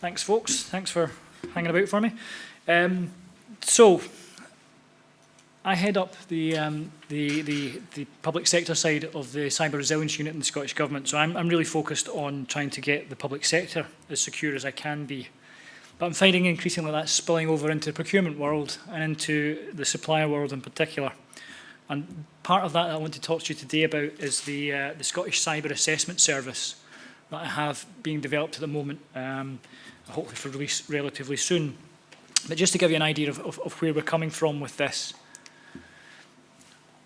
Thanks, folks. Thanks for hanging about for me. So, I head up the public sector side of the Cyber Resilience Unit in the Scottish Government, so I'm really focused on trying to get the public sector as secure as I can be. But I'm finding increasingly that's spilling over into the procurement world and into the supplier world in particular. And part of that I want to talk to you today about is the Scottish Cyber Assessment Service that I have being developed at the moment, hopefully for release relatively soon. But just to give you an idea of where we're coming from with this,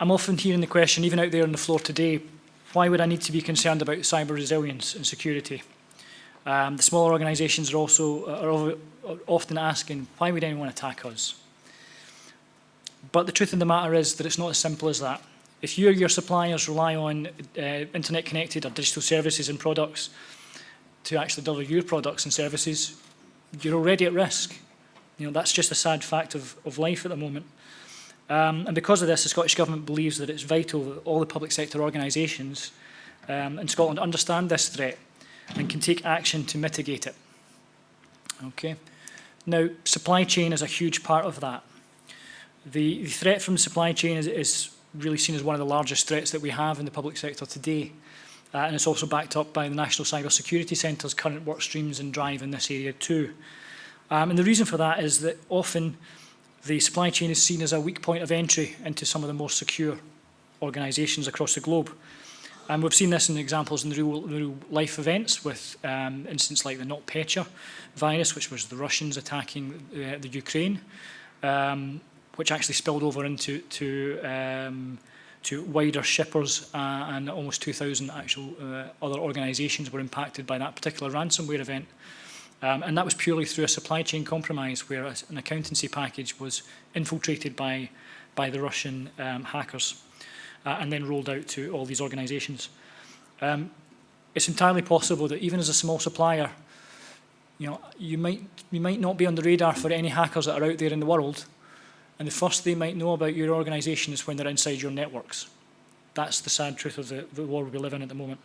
I'm often hearing the question, even out there on the floor today, why would I need to be concerned about cyber resilience and security? The smaller organisations are often asking, why would anyone attack us? But the truth of the matter is that it's not as simple as that. If you or your suppliers rely on internet-connected or digital services and products to actually deliver your products and services, you're already at risk. You know, that's just a sad fact of life at the moment. And because of this, the Scottish Government believes that it's vital that all the public sector organisations in Scotland understand this threat and can take action to mitigate it. Okay. Now, supply chain is a huge part of that. The threat from the supply chain is really seen as one of the largest threats that we have in the public sector today. And it's also backed up by the National Cyber Security Centre's current work streams and drive in this area too. And the reason for that is that often the supply chain is seen as a weak point of entry into some of the more secure organisations across the globe. And we've seen this in examples in the real life events with incidents like the NotPetya virus, which was the Russians attacking the Ukraine, which actually spilled over into to wider shippers, and almost 2,000 actual other organisations were impacted by that particular ransomware event. And that was purely through a supply chain compromise where an accountancy package was infiltrated by the Russian hackers and then rolled out to all these organisations. It's entirely possible that even as a small supplier, you know, you might not be on the radar for any hackers that are out there in the world, and the first they might know about your organisation is when they're inside your networks. That's the sad truth of the world we live in at the moment.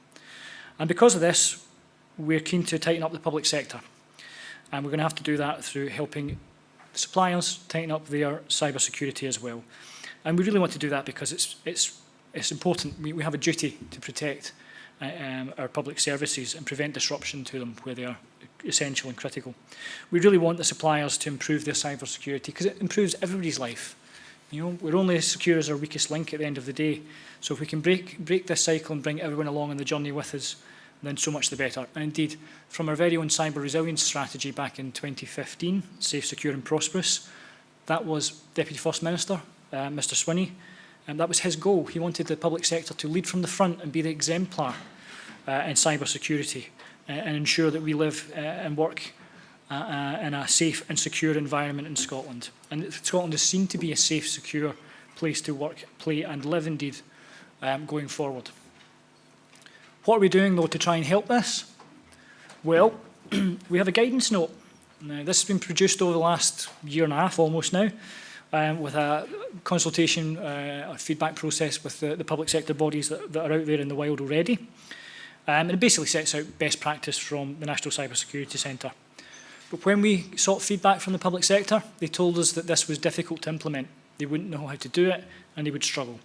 And because of this, we're keen to tighten up the public sector. And we're going to have to do that through helping suppliers tighten up their cyber security as well. And we really want to do that because it's important. We have a duty to protect our public services and prevent disruption to them where they are essential and critical. We really want the suppliers to improve their cyber security because it improves everybody's life. You know, we're only as secure as our weakest link at the end of the day. So if we can break this cycle and bring everyone along on the journey with us, then so much the better. And indeed, from our very own cyber resilience strategy back in 2015, Safe, Secure and Prosperous, that was Deputy First Minister, Mr Swinney, and that was his goal. He wanted the public sector to lead from the front and be the exemplar in cyber security and ensure that we live and work in a safe and secure environment in Scotland. And Scotland is seen to be a safe, secure place to work, play and live indeed going forward. What are we doing, though, to try and help this? Well, we have a guidance note. Now, this has been produced over the last year and a half, almost now, with a consultation or feedback process with the public sector bodies that are out there in the wild already. And it basically sets out best practice from the National Cyber Security Centre. But when we sought feedback from the public sector, they told us that this was difficult to implement. They wouldn't know how to do it, and they would struggle.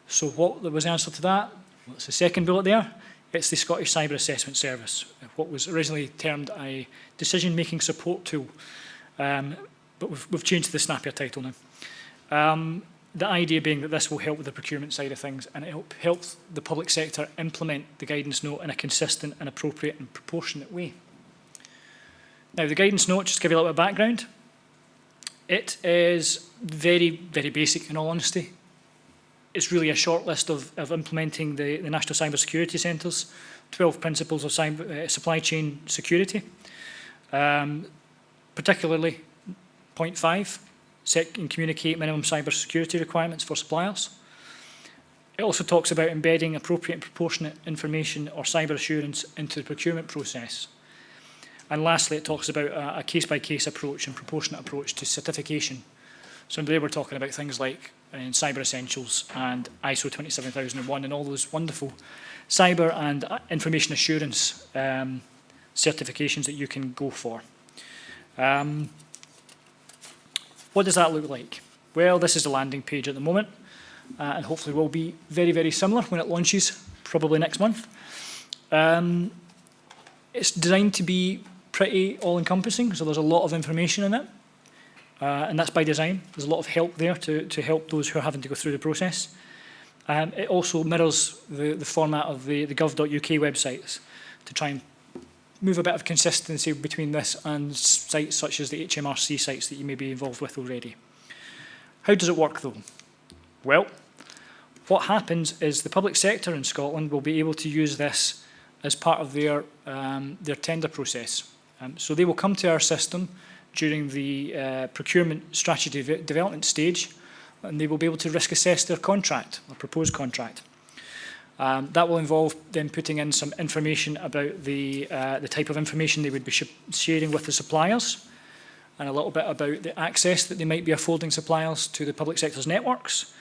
So what was the answer to that? Well, it's the second bullet there. It's the Scottish Cyber Assessment Service, what was originally termed a decision-making support tool, but we've changed the snappier title now. The idea being that this will help with the procurement side of things and it helps the public sector implement the guidance note in a consistent and appropriate and proportionate way. Now, the guidance note, just to give you a little bit of background, it is very, very basic in all honesty. It's really a short list of implementing the National Cyber Security Centre's 12 principles of supply chain security, particularly point 5, set and communicate minimum cyber security requirements for suppliers. It also talks about embedding appropriate and proportionate information or cyber assurance into the procurement process. And lastly, it talks about a case-by-case approach and proportionate approach to certification. So there we're talking about things like Cyber Essentials and ISO 27001 and all those wonderful cyber and information assurance certifications that you can go for. What does that look like? Well, this is the landing page at the moment, and hopefully will be very, very similar when it launches, probably next month. It's designed to be pretty all-encompassing, so there's a lot of information in it, and that's by design. There's a lot of help there to help those who are having to go through the process. It also mirrors the format of the gov.uk websites to try and move a bit of consistency between this and sites such as the HMRC sites that you may be involved with already. How does it work though? Well, what happens is the public sector in Scotland will be able to use this as part of their tender process. So they will come to our system during the procurement strategy development stage, and they will be able to risk assess their contract or proposed contract. That will involve them putting in some information about the type of information they would be sharing with the suppliers, and a little bit about the access that they might be affording suppliers to the public sector's networks,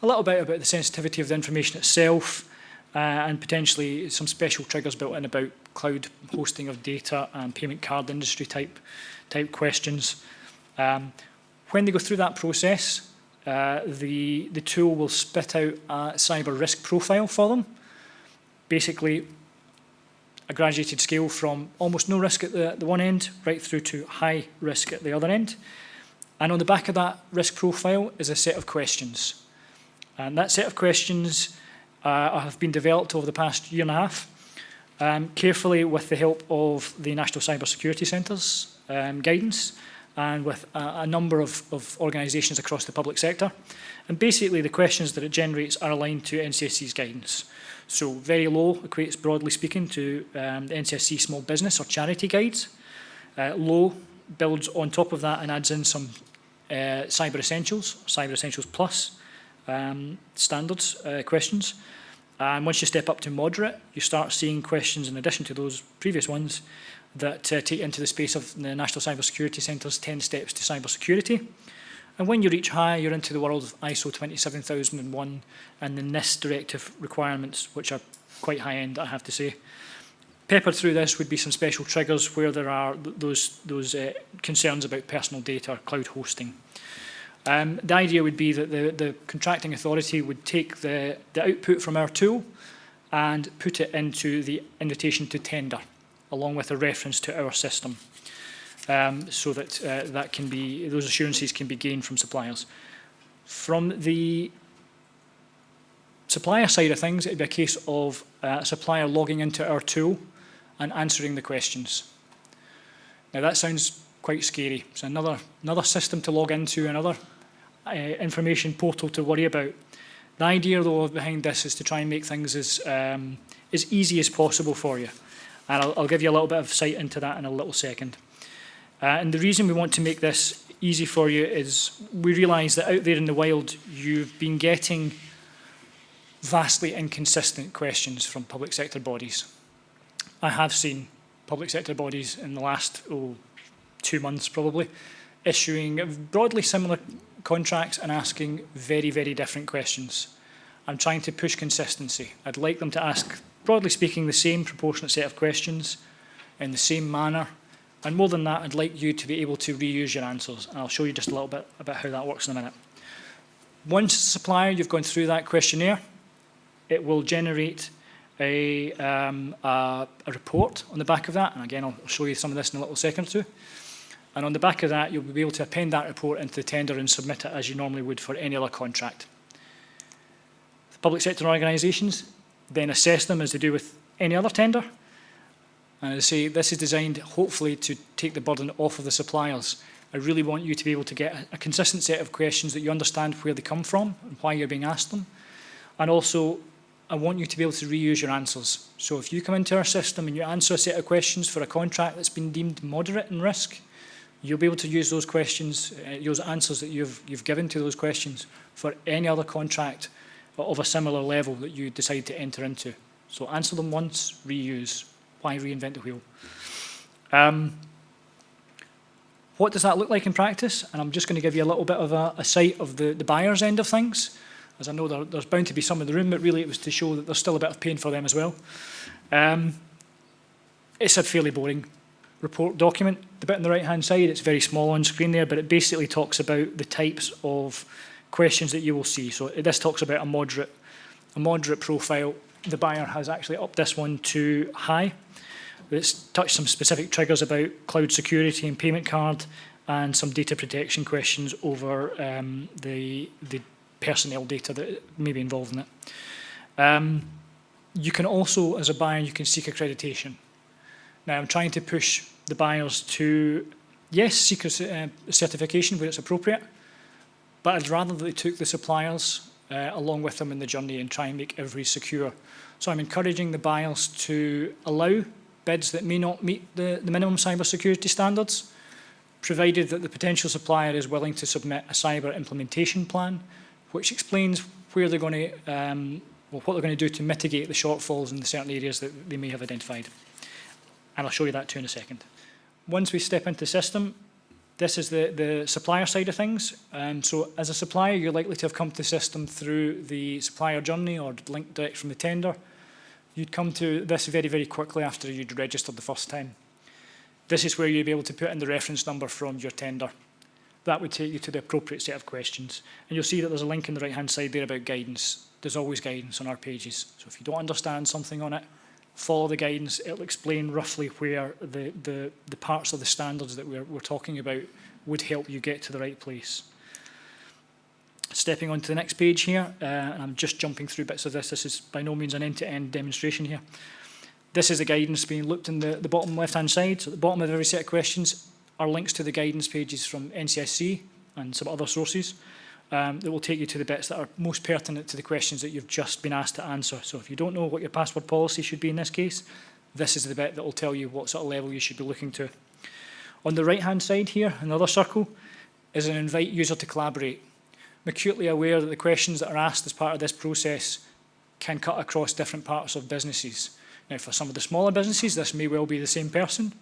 a little bit about the sensitivity of the information itself, and potentially some special triggers built in about cloud hosting of data and payment card industry type questions. When they go through that process, the tool will spit out a cyber risk profile for them. Basically, a graduated scale from almost no risk at the one end right through to high risk at the other end. And on the back of that risk profile is a set of questions. And that set of questions have been developed over the past year and a half, carefully with the help of the National Cyber Security Centre's guidance, and with a number of organisations across the public sector. And basically the questions that it generates are aligned to NCSC's guidance. So very low equates, broadly speaking, to the NCSC Small Business or Charity Guides. Low builds on top of that and adds in some Cyber Essentials Plus standards questions. And once you step up to moderate, you start seeing questions in addition to those previous ones that take into the space of the National Cyber Security Centre's 10 steps to cyber security. And when you reach high, you're into the world of ISO 27001 and the NIST directive requirements, which are quite high-end, I have to say. Peppered through this would be some special triggers where there are those concerns about personal data or cloud hosting. The idea would be that the contracting authority would take the output from our tool and put it into the invitation to tender, along with a reference to our system, so that those assurances can be gained from suppliers. From the supplier side of things, it would be a case of a supplier logging into our tool and answering the questions. Now that sounds quite scary. It's another system to log into, another information portal to worry about. The idea, though, behind this is to try and make things as easy as possible for you. And I'll give you a little bit of sight into that in a little second. And the reason we want to make this easy for you is we realise that out there in the wild, you've been getting vastly inconsistent questions from public sector bodies. I have seen public sector bodies in the last 2 months probably issuing broadly similar contracts and asking very, very different questions. I'm trying to push consistency. I'd like them to ask, broadly speaking, the same proportionate set of questions in the same manner. And more than that, I'd like you to be able to reuse your answers. And I'll show you just a little bit about how that works in a minute. Once, supplier, you've gone through that questionnaire, it will generate a report on the back of that. And again, I'll show you some of this in a little second or two. And on the back of that, you'll be able to append that report into the tender and submit it as you normally would for any other contract. The public sector organisations then assess them as they do with any other tender. And as I say, this is designed hopefully to take the burden off of the suppliers. I really want you to be able to get a consistent set of questions that you understand where they come from and why you're being asked them. And also, I want you to be able to reuse your answers. So if you come into our system and you answer a set of questions for a contract that's been deemed moderate in risk, you'll be able to use those questions, those answers that you've given to those questions for any other contract of a similar level that you decide to enter into. So answer them once, reuse. Why reinvent the wheel? What does that look like in practice? And I'm just going to give you a little bit of a sight of the buyer's end of things, as I know there's bound to be some in the room, but really it was to show that there's still a bit of pain for them as well. It's a fairly boring report document. The bit on the right-hand side, it's very small on screen there, but it basically talks about the types of questions that you will see. So this talks about a moderate profile. The buyer has actually upped this one to high. It's touched some specific triggers about cloud security and payment card, and some data protection questions over the personnel data that may be involved in it. You can also, as a buyer, you can seek accreditation. Now, I'm trying to push the buyers to, yes, seek a certification where it's appropriate, but I'd rather that they took the suppliers along with them in the journey and try and make every secure. So I'm encouraging the buyers to allow bids that may not meet the minimum cybersecurity standards, provided that the potential supplier is willing to submit a cyber implementation plan, which explains where they're going to, what they're going to do to mitigate the shortfalls in the certain areas that they may have identified. And I'll show you that too in a second. Once we step into the system, this is the supplier side of things. So as a supplier, you're likely to have come to the system through the supplier journey or linked direct from the tender. You'd come to this very, very quickly after you'd registered the first time. This is where you'd be able to put in the reference number from your tender. That would take you to the appropriate set of questions. And you'll see that there's a link on the right-hand side there about guidance. There's always guidance on our pages. So if you don't understand something on it, follow the guidance. It'll explain roughly where the parts of the standards that we're talking about would help you get to the right place. Stepping on to the next page here, and I'm just jumping through bits of this. This is by no means an end-to-end demonstration here. This is the guidance being looked in the bottom left-hand side. So at the bottom of every set of questions are links to the guidance pages from NCSC and some other sources that will take you to the bits that are most pertinent to the questions that you've just been asked to answer. So if you don't know what your password policy should be in this case, this is the bit that will tell you what sort of level you should be looking to. On the right-hand side here, another circle, is an invite user to collaborate. I'm acutely aware that the questions that are asked as part of this process can cut across different parts of businesses. Now, for some of the smaller businesses, this may well be the same person.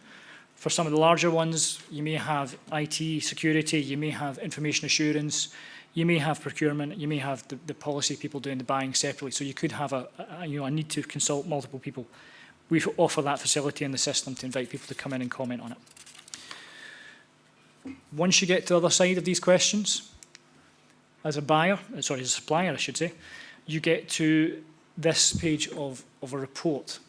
For some of the larger ones, you may have IT security, you may have information assurance, you may have procurement, you may have the policy people doing the buying separately. So you could have a need to consult multiple people. We offer that facility in the system to invite people to come in and comment on it. Once you get to the other side of these questions, as a supplier, I should say, you get to this page of a report,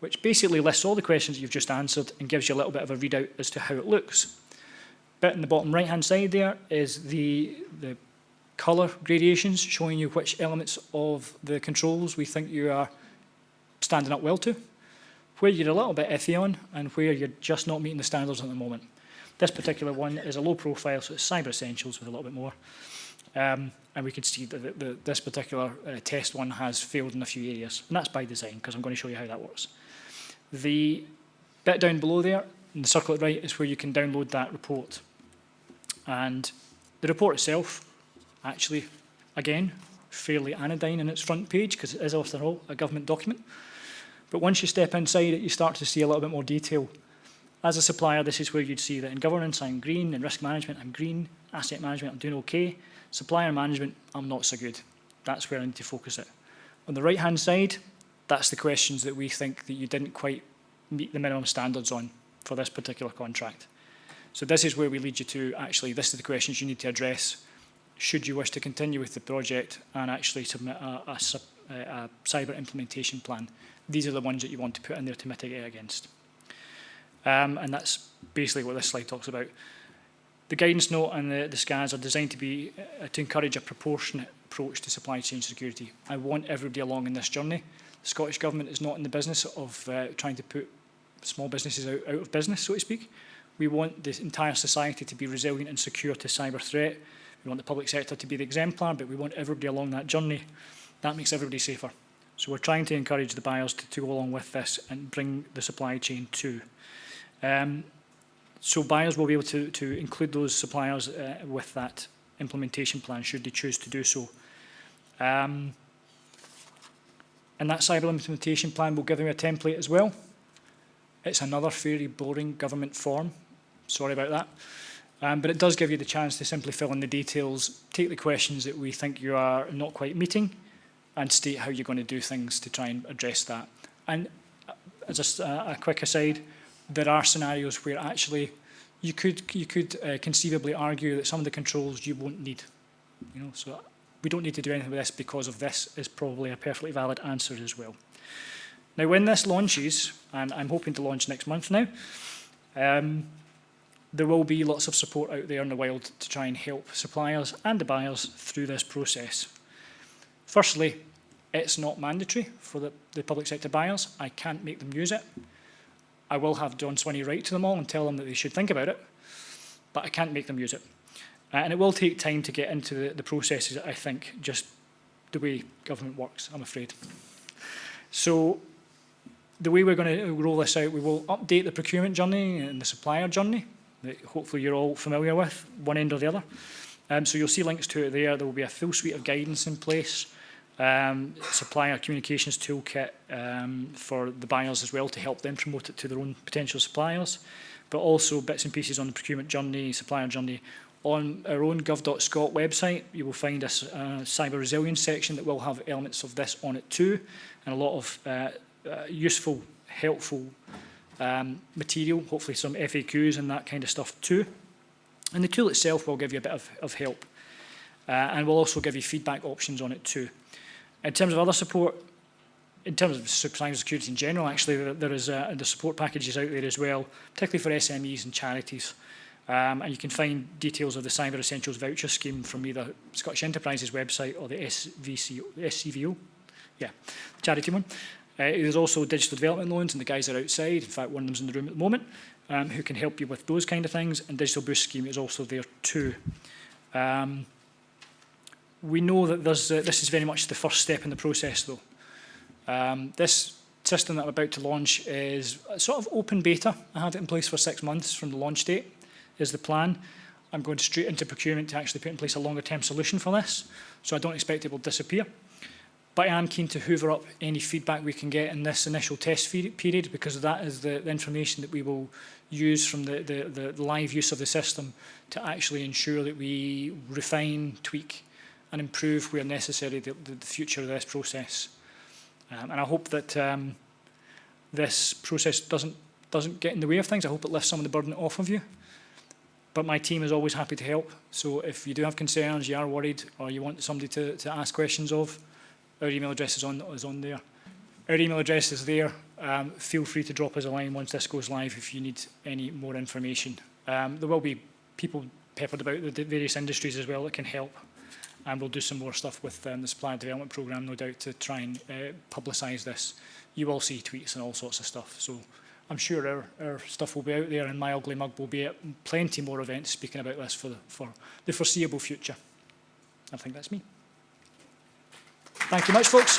which basically lists all the questions that you've just answered and gives you a little bit of a readout as to how it looks. Bit in the bottom right-hand side there is the colour gradations showing you which elements of the controls we think you are standing up well to, where you're a little bit iffy on, and where you're just not meeting the standards at the moment. This particular one is a low profile, so it's Cyber Essentials with a little bit more. And we can see that this particular test one has failed in a few areas. And that's by design, because I'm going to show you how that works. The bit down below there, in the circle at right, is where you can download that report. And the report itself, actually, again, fairly anodyne in its front page, because it is, after all, a government document. But once you step inside it, you start to see a little bit more detail. As a supplier, this is where you'd see that in governance, I'm green. In risk management, I'm green. Asset management, I'm doing okay. Supplier management, I'm not so good. That's where I need to focus it. On the right-hand side, that's the questions that we think that you didn't quite meet the minimum standards on for this particular contract. So this is where we lead you to, actually, this is the questions you need to address should you wish to continue with the project and actually submit a cyber implementation plan. These are the ones that you want to put in there to mitigate against. And that's basically what this slide talks about. The guidance note and the scans are designed to encourage a proportionate approach to supply chain security. I want everybody along in this journey. The Scottish Government is not in the business of trying to put small businesses out of business, so to speak. We want the entire society to be resilient and secure to cyber threat. We want the public sector to be the exemplar, but we want everybody along that journey. That makes everybody safer. So we're trying to encourage the buyers to go along with this and bring the supply chain to. So buyers will be able to include those suppliers with that implementation plan should they choose to do so. And that cyber implementation plan will give them a template as well. It's another fairly boring government form. Sorry about that. But it does give you the chance to simply fill in the details, take the questions that we think you are not quite meeting, and state how you're going to do things to try and address that. And as a quick aside, there are scenarios where actually you could conceivably argue that some of the controls you won't need. You know, so we don't need to do anything with this because of this is probably a perfectly valid answer as well. Now, when this launches, and I'm hoping to launch next month now, there will be lots of support out there in the wild to try and help suppliers and the buyers through this process. Firstly, it's not mandatory for the public sector buyers. I can't make them use it. I will have John Swinney write to them all and tell them that they should think about it, but I can't make them use it. And it will take time to get into the processes, I think, just the way government works, I'm afraid. So the way we're going to roll this out, we will update the procurement journey and the supplier journey that hopefully you're all familiar with, one end or the other. So you'll see links to it there. There will be a full suite of guidance in place, supplier communications toolkit for the buyers as well to help them promote it to their own potential suppliers, but also bits and pieces on the procurement journey, supplier journey. On our own gov.scot website, you will find a cyber resilience section that will have elements of this on it too, and a lot of useful, helpful material, hopefully some FAQs and that kind of stuff too. And the tool itself will give you a bit of help, and we'll also give you feedback options on it too. In terms of other support, in terms of cyber security in general, actually, there is the support packages out there as well, particularly for SMEs and charities. And you can find details of the Cyber Essentials voucher scheme from either Scottish Enterprises website or the SCVO, yeah, the charity one. There's also digital development loans, and the guys are outside. In fact, one of them's in the room at the moment, who can help you with those kind of things. And Digital Boost scheme is also there too. We know that this is very much the first step in the process, though. This system that I'm about to launch is sort of open beta. I had it in place for 6 months from the launch date, is the plan. I'm going straight into procurement to actually put in place a longer term solution for this, so I don't expect it will disappear. But I am keen to hoover up any feedback we can get in this initial test period, because that is the information that we will use from the live use of the system to actually ensure that we refine, tweak and improve where necessary the future of this process. And I hope that this process doesn't get in the way of things. I hope it lifts some of the burden off of you. But my team is always happy to help. So if you do have concerns, you are worried, or you want somebody to ask questions of, our email address is on there. Our email address is there. Feel free to drop us a line once this goes live if you need any more information. There will be people peppered about the various industries as well that can help. And we'll do some more stuff with the Supplier Development Programme, no doubt, to try and publicise this. You will see tweets and all sorts of stuff. So I'm sure our stuff will be out there, and My Ugly Mug will be at plenty more events speaking about this for the foreseeable future. I think that's me. Thank you much, folks.